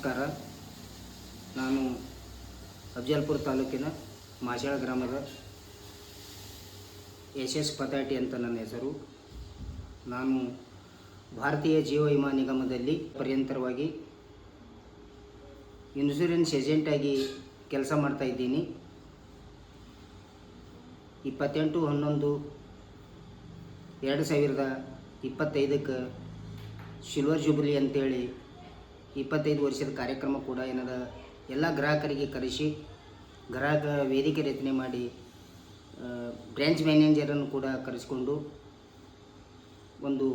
ನಮಸ್ಕಾರ. ನಾನು ಅಫಜಲ್ಪುರ ತಾಲೂಕಿನ ಮಾಶಾಳ ಗ್ರಾಮದ ಎಸ್ ಪತಾಟಿ ಅಂತ ನನ್ನ ಹೆಸರು. ನಾನು ಭಾರತೀಯ ಜೀವ ವಿಮಾ ನಿಗಮದಲ್ಲಿ ಪರ್ಯಂತರವಾಗಿ ಇನ್ಶೂರೆನ್ಸ್ ಏಜೆಂಟಾಗಿ ಕೆಲಸ ಮಾಡ್ತಾಯಿದ್ದೀನಿ. 28/11/2025 ಸಿಲ್ವರ್ ಜೂಬ್ಲಿ ಅಂತೇಳಿ 25 ವರ್ಷದ ಕಾರ್ಯಕ್ರಮ ಕೂಡ ಏನದ ಎಲ್ಲ ಗ್ರಾಹಕರಿಗೆ ಕರೆಸಿ ಗ್ರಾಹಕ ವೇದಿಕೆ ರಚನೆ ಮಾಡಿ ಬ್ರ್ಯಾಂಚ್ ಮ್ಯಾನೇಜರನ್ನು ಕೂಡ ಕರೆಸಿಕೊಂಡು ಒಂದು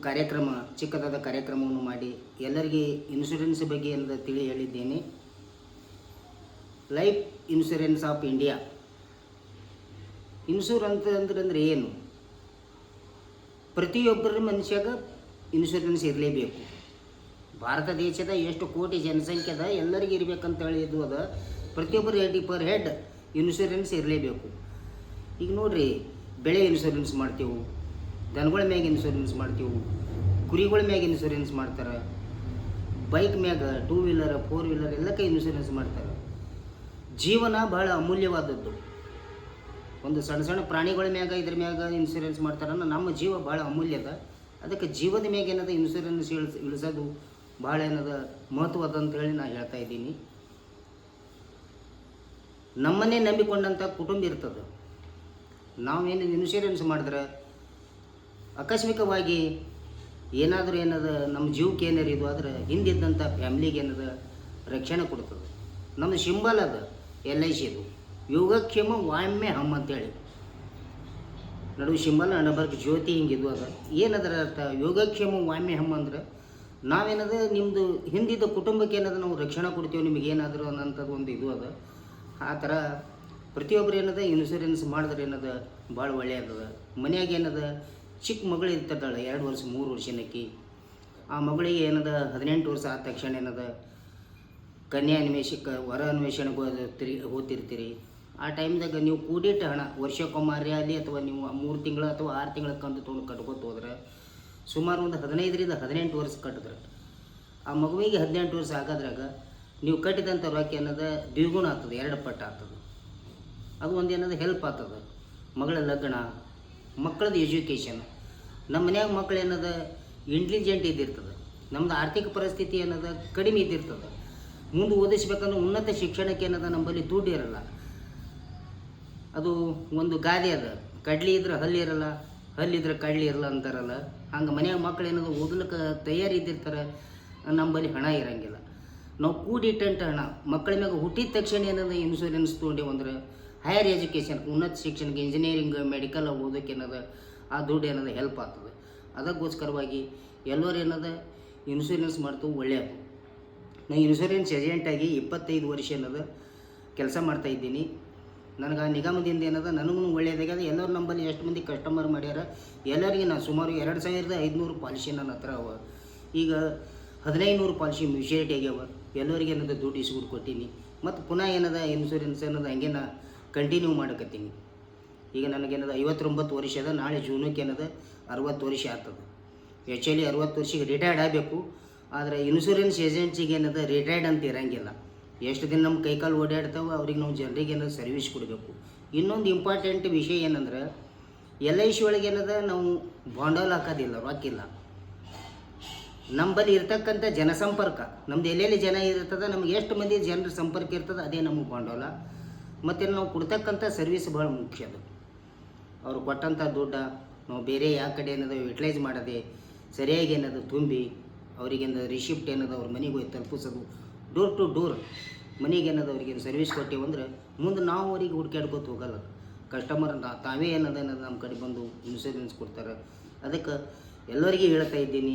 ಕಾರ್ಯಕ್ರಮ, ಚಿಕ್ಕದಾದ ಕಾರ್ಯಕ್ರಮವನ್ನು ಮಾಡಿ ಎಲ್ಲರಿಗೆ ಇನ್ಶೂರೆನ್ಸ್ ಬಗ್ಗೆ ಏನದ ತಿಳಿ ಹೇಳಿದ್ದೇನೆ. Life insurance of India. Insurance ಅಂದ್ರೆ ಏನು? ಪ್ರತಿಯೊಬ್ಬರ ಮನುಷ್ಯಾಗ ಇನ್ಶೂರೆನ್ಸ್ ಇರಲೇಬೇಕು. ಭಾರತ ದೇಶದ ಎಷ್ಟು ಕೋಟಿ ಜನಸಂಖ್ಯೆ ಅದ, ಎಲ್ಲರಿಗೂ ಇರಬೇಕಂತ ಹೇಳಿದ್ದು ಅದ. ಪ್ರತಿಯೊಬ್ಬರು ಪರ್ ಹೆಡ್ ಇನ್ಶೂರೆನ್ಸ್ ಇರಲೇಬೇಕು. ಈಗ ನೋಡಿರಿ, ಬೆಳೆ ಇನ್ಶೂರೆನ್ಸ್ ಮಾಡ್ತೇವೆ, ದನಗಳ ಮ್ಯಾಗ ಇನ್ಶೂರೆನ್ಸ್ ಮಾಡ್ತೇವೆ, ಕುರಿಗಳ ಮ್ಯಾಗ ಇನ್ಶೂರೆನ್ಸ್ ಮಾಡ್ತಾರೆ, ಬೈಕ್ ಮ್ಯಾಗ 2 ವೀಲರ್ 4 ವೀಲರ್ ಎಲ್ಲಕ್ಕೆ ಇನ್ಶೂರೆನ್ಸ್ ಮಾಡ್ತಾರೆ. ಜೀವನ ಭಾಳ ಅಮೂಲ್ಯವಾದದ್ದು. ಒಂದು ಸಣ್ಣ ಸಣ್ಣ ಪ್ರಾಣಿಗಳ ಮ್ಯಾಗ ಇದ್ರ ಮ್ಯಾಗ ಇನ್ಶೂರೆನ್ಸ್ ಮಾಡ್ತಾರನ್ನ ನಮ್ಮ ಜೀವ ಭಾಳ ಅಮೂಲ್ಯದ. ಅದಕ್ಕೆ ಜೀವದ ಮ್ಯಾಗ ಏನದ ಇನ್ಶೂರೆನ್ಸ್ ಇಳಿಸೋದು ಭಾಳ ಏನದ ಮಹತ್ವದ ಅಂತೇಳಿ ನಾನು ಹೇಳ್ತಾ ಇದ್ದೀನಿ. ನಮ್ಮನ್ನೇ ನಂಬಿಕೊಂಡಂಥ ಕುಟುಂಬ ಇರ್ತದೆ. ನಾವೇನು ಇನ್ಶೂರೆನ್ಸ್ ಮಾಡಿದ್ರೆ ಆಕಸ್ಮಿಕವಾಗಿ ಏನಾದರೂ ಏನದ ನಮ್ಮ ಜೀವಕ್ಕೆ ಏನಾರು ಇದು ಆದರೆ ಹಿಂದಿದ್ದಂಥ ಫ್ಯಾಮ್ಲಿಗೆ ಏನದ ರಕ್ಷಣೆ ಕೊಡ್ತದೆ. ನಮ್ಮದು ಸಿಂಬಲ್ ಅದ LICದು, ಯೋಗಕ್ಷೇಮ ವಾಮ್ಯ ಹಮ್ ಅಂತೇಳಿ. ನಡುವೆ ಸಿಂಬಲ್ ಅಣಬರ್ಗ್ ಜ್ಯೋತಿ ಹಿಂಗಿದ್ವು ಅದ. ಏನದರ ಅರ್ಥ? ಯೋಗಕ್ಷೇಮ ವಾಮ್ಯ ಹಮ್ ಅಂದ್ರೆ ನಾವೇನದ ನಿಮ್ಮದು ಹಿಂದಿದ್ದ ಕುಟುಂಬಕ್ಕೆ ಏನದ ನಾವು ರಕ್ಷಣೆ ಕೊಡ್ತೀವಿ ನಿಮಗೆ ಏನಾದರೂ ಅನ್ನೋಂಥದ್ದು ಒಂದು ಇದು ಅದ. ಆ ಥರ ಪ್ರತಿಯೊಬ್ಬರು ಏನದ ಇನ್ಶೂರೆನ್ಸ್ ಮಾಡಿದ್ರೆ ಏನದ ಭಾಳ ಒಳ್ಳೆಯದದ. ಮನ್ಯಾಗ ಏನದ ಚಿಕ್ಕ ಮಗಳು ಇರ್ತದಾಳೆ, 2 ವರ್ಷ 3 ವರ್ಷನಕ್ಕಿ. ಆ ಮಗಳಿಗೆ ಏನದ 18 ವರ್ಷ ಆದ ತಕ್ಷಣ ಏನದ ಕನ್ಯಾ ಅನ್ವೇಷಕ ವರ ಅನ್ವೇಷಣೆಗೆ ಹೋಗ್ತಿರ್ತೀರಿ. ಆ ಟೈಮ್ದಾಗ ನೀವು ಕೂಡಿಟ್ಟ ಹಣ ವರ್ಷಕ್ಕೊಮ್ಮಾರಿ ಆಗಲಿ ಅಥವಾ ನೀವು 3 ತಿಂಗಳು ಅಥವಾ 6 ತಿಂಗಳ ಕಂತು ತೊಗೊಂಡು ಕಟ್ಕೊತ ಹೋದ್ರೆ ಸುಮಾರು ಒಂದು 15ರಿಂದ 18 ವರ್ಷ ಕಟ್ಟಿದ್ರೆ ಆ ಮಗುವಿಗೆ 18 ವರ್ಷ ಆಗೋದ್ರಾಗ ನೀವು ಕಟ್ಟಿದಂಥ ರೊಕ್ಕ ಏನದ ದ್ವಿಗುಣ ಆಗ್ತದೆ, 2 ಪಟ್ಟು ಆಗ್ತದೆ. ಅದು ಒಂದು ಏನದ ಹೆಲ್ಪ್ ಆಗ್ತದೆ. ಮಗಳ ಲಗ್ನ, ಮಕ್ಕಳದ್ದು ಎಜುಕೇಷನ್. ನಮ್ಮ ಮನ್ಯಾಗ ಮಕ್ಕಳು ಏನದ ಇಂಟೆಲಿಜೆಂಟ್ ಇದ್ದಿರ್ತದೆ, ನಮ್ಮದು ಆರ್ಥಿಕ ಪರಿಸ್ಥಿತಿ ಏನದ ಕಡಿಮೆ ಇದ್ದಿರ್ತದೆ. ಮುಂದೆ ಓದಿಸ್ಬೇಕಂದ್ರೆ ಉನ್ನತ ಶಿಕ್ಷಣಕ್ಕೆ ಏನದ ನಮ್ಮಲ್ಲಿ ದುಡ್ಡು ಇರಲ್ಲ. ಅದು ಒಂದು ಗಾದೆ ಅದ, ಕಡ್ಲಿ ಇದ್ರೆ ಹಲ್ಲಿ ಇರಲ್ಲ, ಹಲ್ಲಿದ್ರೆ ಕಡ್ಲಿ ಇರಲ್ಲ ಅಂತಾರಲ್ಲ. ಹಂಗೆ ಮನ್ಯಾಗ ಮಕ್ಕಳು ಏನದು ಓದ್ಲಿಕ್ಕೆ ತಯಾರಿ ಇದ್ದಿರ್ತಾರೆ, ನಮ್ಮಲ್ಲಿ ಹಣ ಇರೋಂಗಿಲ್ಲ. ನಾವು ಕೂಡಿಟ್ಟಂಥ ಹಣ ಮಕ್ಕಳ ಮ್ಯಾಗ ಹುಟ್ಟಿದ ತಕ್ಷಣ ಏನದ ಇನ್ಶೂರೆನ್ಸ್ ತೊಗೊಂಡೇವು ಅಂದ್ರೆ ಹೈಯರ್ ಎಜುಕೇಷನ್, ಉನ್ನತ ಶಿಕ್ಷಣಕ್ಕೆ, ಇಂಜಿನಿಯರಿಂಗ್, ಮೆಡಿಕಲ್ ಓದೋಕೆ ಏನದ ಆ ದುಡ್ಡು ಏನದ ಹೆಲ್ಪ್ ಆಗ್ತದೆ. ಅದಕ್ಕೋಸ್ಕರವಾಗಿ ಎಲ್ಲರೂ ಏನದ ಇನ್ಶೂರೆನ್ಸ್ ಮಾಡ್ತು ಒಳ್ಳೆಯದು. ನಾನು ಇನ್ಶೂರೆನ್ಸ್ ಏಜೆಂಟಾಗಿ 25 ವರ್ಷ ಏನದ ಕೆಲಸ ಮಾಡ್ತಾಯಿದ್ದೀನಿ. ನನಗೆ ಆ ನಿಗಮದಿಂದ ಏನದ ನನಗೂ ಒಳ್ಳೆಯದಾಗ್ಯದ. ಎಲ್ಲರೂ ನಂಬಲ್ಲಿ ಎಷ್ಟು ಮಂದಿ ಕಸ್ಟಮರ್ ಮಾಡ್ಯಾರ ಎಲ್ಲರಿಗೆ ನಾನು ಸುಮಾರು 2500 ಪಾಲಿಸಿ ನನ್ನ ಹತ್ರ ಅವ. ಈಗ 1500 ಪಾಲಿಸಿ ಮ್ಯೂಚುರಿಟಿ ಆಗ್ಯಾವ. ಎಲ್ಲರಿಗೆ ಏನದ ದುಡ್ಡು ಇಸ್ಬಿಟ್ಟು ಕೊಟ್ಟೀನಿ. ಮತ್ತು ಪುನಃ ಏನದ ಇನ್ಶೂರೆನ್ಸ್ ಅನ್ನೋದು ಹಂಗೆ ನಾ ಕಂಟಿನ್ಯೂ ಮಾಡಕತ್ತೀನಿ. ಈಗ ನನಗೇನದ 59 ವರ್ಷ ಅದ. ನಾಳೆ ಜೂನಕ್ಕೆ ಏನದ 60 ವರ್ಷ ಆಗ್ತದೆ. ಆ್ಯಕ್ಚುಲಿ 60 ವರ್ಷಕ್ಕೆ ರಿಟೈರ್ಡ್ ಆಗಬೇಕು. ಆದರೆ ಇನ್ಶೂರೆನ್ಸ್ ಏಜೆನ್ಸಿಗೆ ಏನದ ರಿಟೈರ್ಡ್ ಅಂತ ಇರೋಂಗಿಲ್ಲ. ಎಷ್ಟು ದಿನ ನಮ್ಮ ಕೈಕಾಲು ಓಡಾಡ್ತಾವೆ ಅವ್ರಿಗೆ ನಾವು ಜನರಿಗೆ ಏನದ ಸರ್ವಿಸ್ ಕೊಡಬೇಕು. ಇನ್ನೊಂದು ಇಂಪಾರ್ಟೆಂಟ್ ವಿಷಯ ಏನಂದ್ರೆ LIC ಒಳಗೆ ಏನದ ನಾವು ಬಾಂಡಲ್ ಹಾಕೋದಿಲ್ಲ, ರೊಕ್ಕಿಲ್ಲ. ನಮ್ಮಲ್ಲಿ ಇರ್ತಕ್ಕಂಥ ಜನಸಂಪರ್ಕ, ನಮ್ದು ಎಲ್ಲೆಲ್ಲಿ ಜನ ಇರ್ತದೆ, ನಮ್ಗೆ ಎಷ್ಟು ಮಂದಿ ಜನರ ಸಂಪರ್ಕ ಇರ್ತದೆ ಅದೇ ನಮಗೆ ಬಾಂಡೋಲ. ಮತ್ತು ನಾವು ಕೊಡ್ತಕ್ಕಂಥ ಸರ್ವಿಸ್ ಭಾಳ ಮುಖ್ಯ. ಅದು ಅವ್ರು ಕೊಟ್ಟಂಥ ದುಡ್ಡು ನಾವು ಬೇರೆ ಯಾವ ಕಡೆ ಏನದ ಯುಟಿಲೈಸ್ ಮಾಡೋದೆ, ಸರಿಯಾಗಿ ಏನದು ತುಂಬಿ ಅವ್ರಿಗೇನದ ರಿಸಿಪ್ಟ್ ಏನದ ಅವ್ರ ಮನೆಗೆ ಹೋಗಿ ತಲುಪಿಸೋದು, ಡೋರ್ ಟು ಡೋರ್ ಮನೆಗೆ ಏನದ ಅವ್ರಿಗೇನು ಸರ್ವಿಸ್ ಕೊಟ್ಟೇವು ಅಂದ್ರೆ ಮುಂದೆ ನಾವು ಅವ್ರಿಗೆ ಹುಡ್ಕ್ಯಾಡ್ಕೊತ ಹೋಗಲ್ಲ. ಕಸ್ಟಮರ್ ತಾವೇ ಏನದ ನಮ್ಮ ಕಡೆ ಬಂದು ಇನ್ಶೂರೆನ್ಸ್ ಕೊಡ್ತಾರೆ. ಅದಕ್ಕೆ ಎಲ್ಲರಿಗೂ ಹೇಳ್ತಾ ಇದ್ದೀನಿ,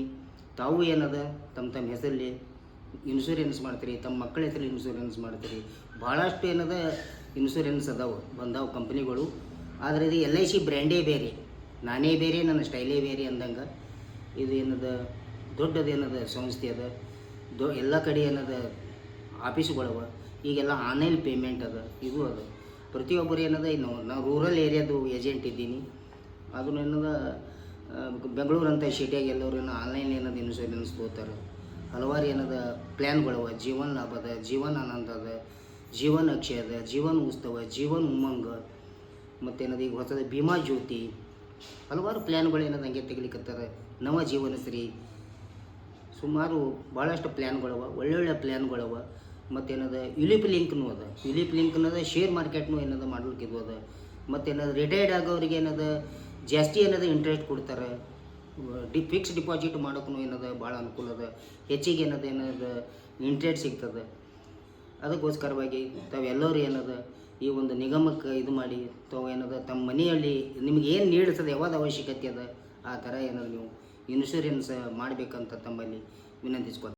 ತಾವು ಏನದ ತಮ್ಮ ಹೆಸರಲ್ಲಿ ಇನ್ಶೂರೆನ್ಸ್ ಮಾಡ್ತೀರಿ, ತಮ್ಮ ಮಕ್ಕಳ ಹೆಸರಲ್ಲಿ ಇನ್ಶೂರೆನ್ಸ್ ಮಾಡ್ತೀರಿ. ಭಾಳಷ್ಟು ಏನದ ಇನ್ಶೂರೆನ್ಸ್ ಅದಾವೆ, ಬಂದಾವೆ ಕಂಪ್ನಿಗಳು. ಆದರೆ ಇದು LIC ಬ್ರ್ಯಾಂಡೇ ಬೇರೆ, ನಾನೇ ಬೇರೆ, ನನ್ನ ಸ್ಟೈಲೇ ಬೇರೆ ಅಂದಂಗೆ. ಇದು ಏನದ ದೊಡ್ಡದೇನದ ಸಂಸ್ಥೆ ಅದ. ಎಲ್ಲ ಕಡೆ ಏನದ ಆಫೀಸುಗಳವ. ಈಗೆಲ್ಲ ಆನ್ಲೈನ್ ಪೇಮೆಂಟ್ ಅದ, ಇದು ಅದ. ಪ್ರತಿಯೊಬ್ಬರು ಏನದ ನಾವು ರೂರಲ್ ಏರಿಯಾದು ಏಜೆಂಟ್ ಇದ್ದೀನಿ. ಅದನ್ನು ಏನದ ಬೆಂಗಳೂರು ಅಂತ ಸಿಟಿಯಾಗ ಎಲ್ಲರೂ ಆನ್ಲೈನ್ ಏನದ ಇನ್ಶೂರೆನ್ಸ್ ತೊಗೋತಾರೆ. ಹಲವಾರು ಏನದ ಪ್ಲ್ಯಾನ್ಗಳವ, ಜೀವನ ಲಾಭ ಅದ, ಜೀವನ ಆನಂದ ಅದ, ಜೀವನ ಅಕ್ಷಯ ಅದ, ಜೀವನ ಉತ್ಸವ, ಜೀವನ ಉಮಂಗ, ಮತ್ತೇನದು ಈಗ ಹೊಸದು ಭೀಮಾ ಜ್ಯೋತಿ, ಹಲವಾರು ಪ್ಲ್ಯಾನ್ಗಳು ಏನದ ಹಂಗೆ ತೆಗಿಲಿಕ್ಕತ್ತಾರೆ. ನವ ಜೀವನಶ್ರೀ, ಸುಮಾರು ಭಾಳಷ್ಟು ಪ್ಲ್ಯಾನ್ಗಳವ, ಒಳ್ಳೊಳ್ಳೆ ಪ್ಲ್ಯಾನ್ಗಳವ. ಮತ್ತೇನದ ಯುಲಿಪ್ ಲಿಂಕ್ನೂ ಅದ, ಯುಲಿಪ್ ಲಿಂಕ್ನದ ಶೇರ್ ಮಾರ್ಕೆಟ್ನೂ ಏನದ ಮಾಡ್ಲಿಕ್ಕಿದ್ವು ಅದ. ಮತ್ತೇನದ ರಿಟೈರ್ಡ್ ಆಗೋರಿಗೆ ಏನದ ಜಾಸ್ತಿ ಏನದ ಇಂಟ್ರೆಸ್ಟ್ ಕೊಡ್ತಾರೆ. ಫಿಕ್ಸ್ ಡಿಪಾಸಿಟ್ ಮಾಡೋಕ್ಕೂ ಏನದ ಭಾಳ ಅನುಕೂಲ ಅದ, ಹೆಚ್ಚಿಗೆ ಏನದ ಇಂಟ್ರೆಸ್ಟ್ ಸಿಗ್ತದೆ. ಅದಕ್ಕೋಸ್ಕರವಾಗಿ ತಾವೆಲ್ಲರೂ ಏನದ ಈ ಒಂದು ನಿಗಮಕ್ಕೆ ಇದು ಮಾಡಿ ತಾವು ಏನದ ತಮ್ಮ ಮನೆಯಲ್ಲಿ ನಿಮ್ಗೆ ಏನು ನೀಡ್ಸದ ಯಾವ್ದು ಅವಶ್ಯಕತೆ ಅದ ಆ ಥರ ಏನದ ನೀವು ಇನ್ಶೂರೆನ್ಸ್ ಮಾಡಬೇಕಂತ ತಮ್ಮಲ್ಲಿ ವಿನಂತಿಸ್ಕೊಳ್ತೀನಿ.